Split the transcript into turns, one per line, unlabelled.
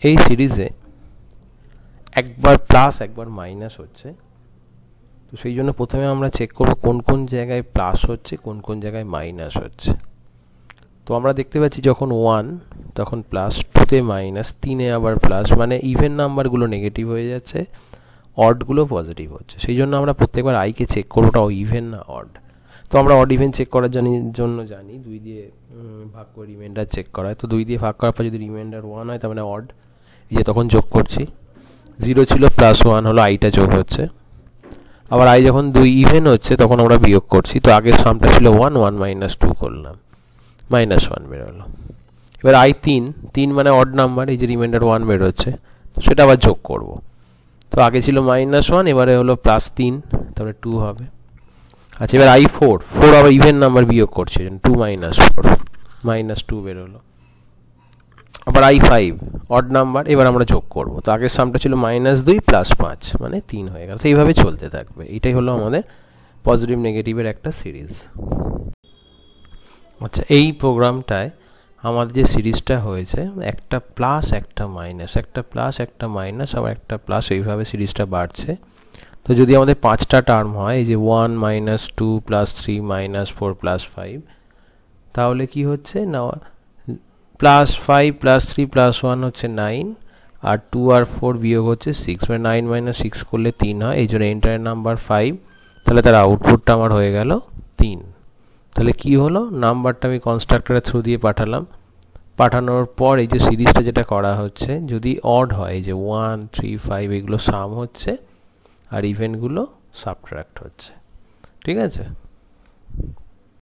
এই সিরিজে একবার প্লাস একবার মাইনাস হচ্ছে, তো সেই জন্য প্রথমে আমরা চেক করব কোন কোন জায়গায় প্লাস হচ্ছে কোন কোন জায়গায় মাইনাস হচ্ছে। তো আমরা দেখতে পাচ্ছি যখন 1 তখন প্লাস, 2তে মাইনাস, 3-এ আবার প্লাস, মানে ইভেন নাম্বারগুলো নেগেটিভ হয়ে যাচ্ছে, অডগুলো পজিটিভ হচ্ছে। সেই জন্য আমরা প্রত্যেকবার আইকে চেক করবো ওটা ইভেন না অড। তো আমরা অড ইভেন চেক করার জন্য জানি 2 দিয়ে ভাগ করে রিমাইন্ডার চেক করা হয়। তো 2 দিয়ে ভাগ করার পর যদি রিমাইন্ডার 1 হয় তার মানে অড, এই যে তখন যোগ করছি, 0 ছিল প্লাস 1 হলো, আইটা যোগ হচ্ছে। আবার আই যখন 2 ইভেন হচ্ছে তখন আমরা বিয়োগ করছি। তো আগের সামটা ছিল 1, 1 মাইনাস 2 করলাম, মাইনাস 1 বেরোলো। এবার আই 3 মানে অড নাম্বার, এই যে রিমাইন্ডার 1 বেরোচ্ছে, তো সেটা আবার যোগ করব। তো আগে ছিল -1, এবারে হলো +3, তারপরে 2 হবে। আচ্ছা, এবার আই 4 আবার ইভেন নাম্বার বিয়োগ করছে, 2 মাইনাস 4, -2 বেরোলো। আবার আই 5 অড নাম্বার, এবার আমরা যোগ করব। তো আগের সামটা ছিল -2 + 5 মানে 3 হয়ে গেল। তো এইভাবে চলতে থাকবে। এটাই হলো আমাদের পজিটিভ নেগেটিভের একটা সিরিজ। আচ্ছা, এই প্রোগ্রামটায় আমাদের যে সিরিজটা হয়েছে, একটা প্লাস একটা মাইনাস, একটা প্লাস একটা মাইনাস, আবার একটা প্লাস, এইভাবে সিরিজটা বাড়ছে। তো যদি আমাদের 5টা টার্ম হয়, এই যে 1 - 2 + 3 - 4 + 5, তাহলে কি হচ্ছে না, +5 + 3 + 1 হচ্ছে 9, আর 2 আর 4 বিয়োগ হচ্ছে 6, মানে 9 - 6 করলে 3 হয়, এই জন্য এন্টার নাম্বার 5। তাহলে তার আউটপুটটা আমার হয়ে গেল 3। তাহলে কি হলো, নাম্বারটা আমি কনস্ট্রাক্টরের থ্রু দিয়ে পাঠানোর পর এই যে সিরিজটা যেটা করা হচ্ছে, যদি অড হয়, এই যে 1, 3, 5 এগুলো সাম হচ্ছে, আর ইভেন্টগুলো সাবট্রাক্ট হচ্ছে। ঠিক আছে।